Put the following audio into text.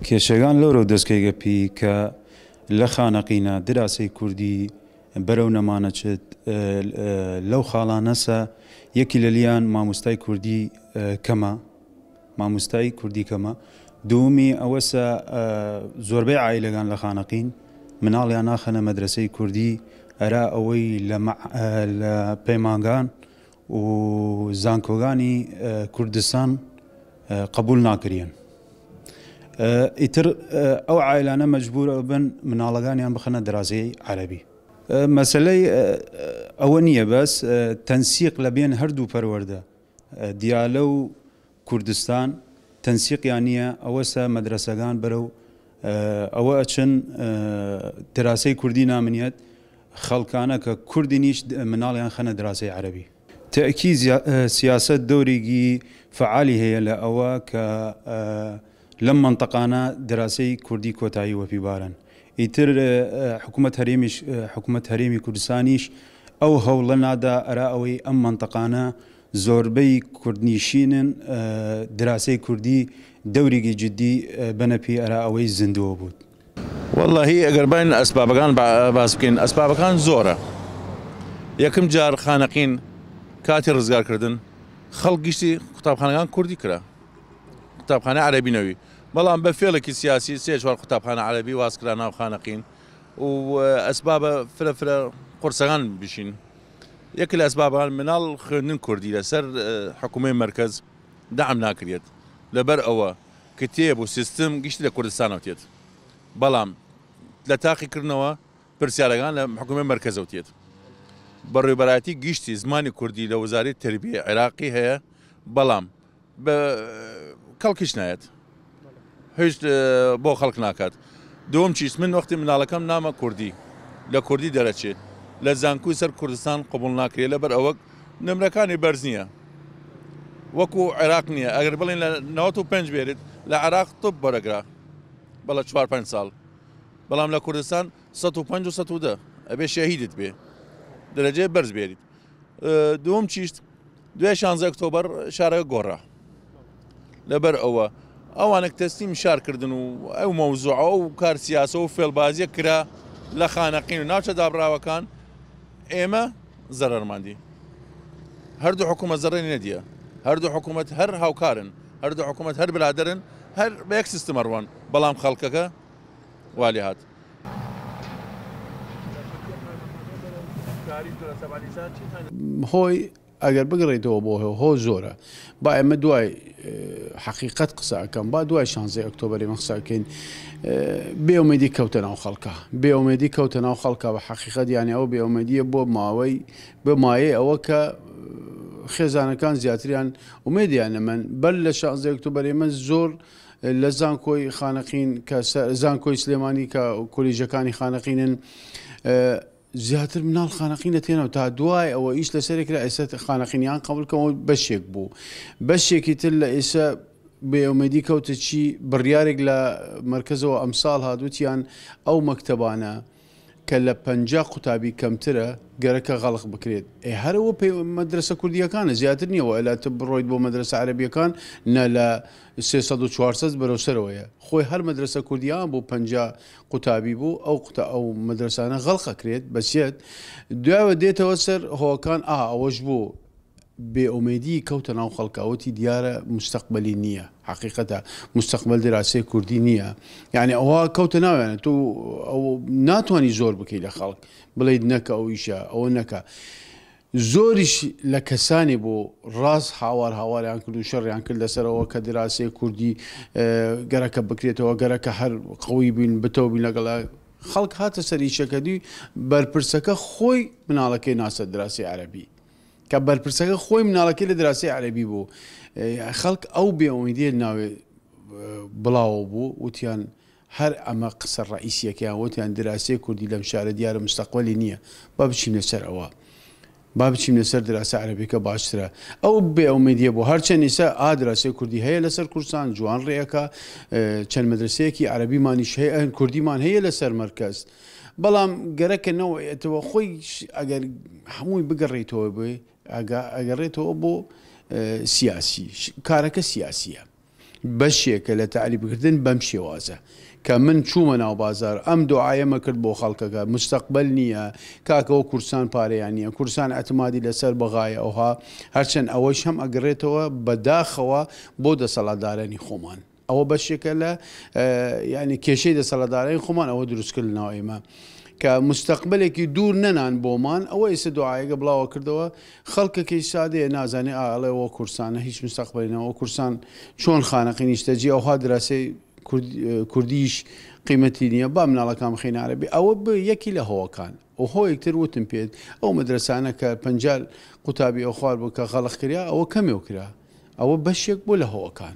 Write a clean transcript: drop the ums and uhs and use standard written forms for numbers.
کێشەکان لەورە دەستکەیگەپی کە لە خانەقینە دراسی کوردی بەرەو نەمانەچێت لەو خاڵانەسە یەکی لە لیان مامۆستای کوردی کەمە مامۆستای کوردی کەمە دووەمی ئەوەسە زۆربەی عائیلەکان لە خانەقین مناڵیان ناخەنە مەدرسەی کوردی ئەرا ئەوەی لە پەیمانگان و زانکۆگانی کوردستان قبول ناکرێن. ئیتر ئەو عائیلانە مەجبور بن مناڵەکانیان بخەنە دراسەی عەرەبی. مەسەلەی ئەوە نییە بەس تەنسیق لە بین هەردوو پەروەردە دیالە و کوردستان تەنسیقیان نییە ئەوەسە مەدرسەکان بەرەو ئەوە ئەچن دراسەی کوردی نامنیەت خەڵکانە کە کوردی نیش مناڵیان خەنە دراسەی عەرەبی. تەکی سیاسەت دەورێکی فعالی هەیە لە ئەوە کە لەم منطقانە دراسەی کوردی کۆتایی وەپیبارن. ئیتر حکوومەت هەرێمی کوردستانیش ئەو هەوڵە نادا ئەرا ئەوەی ئەم منطقانە زۆربەی کوردنیشینن دراسەی کوردی دەورێکی جددی بنەپی ئەرا ئەوەی زیندووە بووت. واللهی ئەگەر باین ئەسبابەکان باس بکەین ئەسبابەکان زۆرە. یەکەم جار خانەقین کاتی ڕزگارکردن خەڵک گشتی قوتابخانەکان کوردی کرا قوتابخانە عەرەبینەوەی بەڵام بە فێڵێکی سیاسی سێ چوار قوتابخانە عەرەبی وازکرا ناو خانەقین و ئەسبابە فرە قورسەکان بشین. یەکی لە ئەسبابەکان مناڵ خوێندن کوردی لەسەر حکوومەی مەرکەز دەعم ناکرێت لەبەر ئەوە کتێب و سیستم گشتی لە کوردستانەوە تێت بەڵام لە تاقیکردنەوە پرسیارەکان لە حکوومەی مەرکەزەوە تێت. بەڕێوەبەرایەتی گشتی زمانی کوردی لە وەزارەی تەربیە عێراقی هەیە بەڵام کەڵکیش نایەت هیچ بۆ خەڵک ناکات. دووەم چیست من وەختی مناڵەکەم نامە کوردی لە کوردی دەرەچێت لە زانکۆی سەر کوردستان قبول ناکرێت لەبەر ئەوە نمرەکانی بەرز نییە وەکو عێراق نییە. ئەگەر بڵێن لە 95 بێرێت لە عێراق تۆپ بەرەگرا بەڵە 4-5 ساڵ بەڵام لە کوردستان 105 و 110 ئەبێ شەهیدت بێ دەرەجێ بەرز بێریت. دووەم چیست دوای 16 ئۆکتۆبەر شارەکە گۆڕا لەبەر ئەوە ئەوانە تەستیم شارکردن و ئەو مەوزوعە و کار سیاسە و فێڵبازیە کرا لە خانەقین و ناوچە دابراوەکان ئێمە زەرەرماندی. هەردوو حکوومەت زەڕێنی نەدیە هەردوو حکوومەت هەر هاوکارن هەردوو حکوومەت هەر برادرن هەر بە یەک سیستەمە ڕوان بەڵام خەڵکەکە والی هات. هۆی ئەگەر بگڕێتەوە بۆ هۆ زۆرە با ئێمە دوای حەقیقەت قسەکەم با دوای 16 ئۆکتۆبەر ئێمە قسەکەین بێئومێدی کەوتە ناو خەڵکە بێئومێدی کەوتە ناو خەڵکە بە حەقیقەت یانی ئەو بێئومێدیە بۆ مایەی ئەوە کە خێزانەکان زیاتریان ئومێدیان نەمەن بەر لە 16 ئۆکتۆبەر ئێمە زۆر لە زانکۆی خانەقین کە زانکۆی سلێمانی کە کۆلیژەکانی خانەقینن زیاتر مناڵ خانەقینە تێنەوە تا دوای ئەوە ئیش لەسەرێکرا ئێستا خانەقینیان قبولکەەوە بەشێک بوو بەشێکی تر لە ئێستا بێئومێدی کەوتە چی بڕیارێک لە مەرکەزەوە ئەمساڵ هاتووتیان ئەو مەکتەبانە کە لە 50 قوتابی کەمترە گەرەکە غەڵق بکرێت. هەرەوە مەدرسە کوردیەکانە زیاتر نییەوە ئەلاتە بڕۆیت بۆ مەدرسە عەرەبیەکان نە لە 300 و 400 بەرەوسەرەوەیە خۆی هەر مەدرسە کوردیان بۆ 50 قوتابی بوو ئەو مەدرسانە غەڵقەکرێت بەچێت دوایەوە دێتەوە سەر هۆکان ئەوەش بوو بێئومێدی کەوتە ناو خەڵکەوەتی دیارە مستەقبەلی نییە حەقیقەتە مستەقبەل دراسی کوردی نییە یعنی ئەوە کەوتە ناوێنێت تو ئەو ناتوانانی زۆر بکەیت لە خەڵک بڵێیت نەکە ئەو ئیشە ئەوە نەکە. زۆریش لە کەسانی بۆ ڕاست هاواریان کرد و شەڕیان کرد لەسەرەوە کە دراسی کوردی گەرەکە بکرێتەوە گەرەکە هەر قەوی بین بتەوە بین لەگەڵ خەڵک هاتە سەریشەکەدی بەرپرسەکە خۆی مناڵەکەی ناسە دراسی عەرەبی کە بەرپرسەکە خۆی مناڵەکەی لە دراسی عەرەبی بوو خەڵک ئەو بێئومێدیە ناوێ بڵاوە بوو وتیان هەر ئەمە قسە ڕئیسیەکەیان وتیان دراسی کوردی لەم شارە دیارە مستەقبەلی نییە با بچین لەسەر ئەوە با بچین لەسەر دراسە عەرەبیەکە باشترە. ئەو بێئومێدیە بوو هەرچەند ئێستا دراسی کوردی هەیە لەسەر کوردستان جوان ڕێیەکە چەند مەدرسەیەکی عەرەبیمانیش هەیە کوردیمان هەیە لەسەر مەرکەز بەڵام گەرەکە نەوەیەتەوە خۆی ئەگەر هەمووی بگەڕێتەوە بێ ئەگەڕێتەوە بۆ سیاسی کارەکە سیاسیە بەشێکە لە تعریبکردن بەم شێوازە کە من چوومە ناو بازار ئەم دوعاەمە کرد بۆ خەڵکەکە مستەقبل نییە کاکەوە کورسان پارەیان نییە کورسان ئەتمادی لەسەر بەغایە ئەوها هەرچەند ئەوەش هەم ئەگەڕێتەوە بەداخەوە بۆ دەسەڵاتدارانی خۆمان ئەوە بەشێکە لە ینی کێشەی دەسەڵاتدارانی خۆمان ئەوە دروستکردنەوە ئێمە کە مستەقبلێکی دوور نەنان بۆمان ئەوە ئێستا دوعاەکە بڵاوە کردەوە خەڵکەکەی سادەیە نازانێ ئاڵێەوە کورسانە هیچ مستەقبلینەوە کورسان چۆن خانەقی نیشتەجی ئەوها دراسی کوردیش قیمەتی نییە با مناڵەکان خێنارەبێ ئەوە یەکی لە هەوەکان و هۆ یەکتر وتم پێت ئەو مەدرسانە کە پەنجال قوتابی ئەو خوار بوو کە غەڵق کرا ئەوە کەمێ کرا ئەوە بەشێک بۆ لە هەوەکان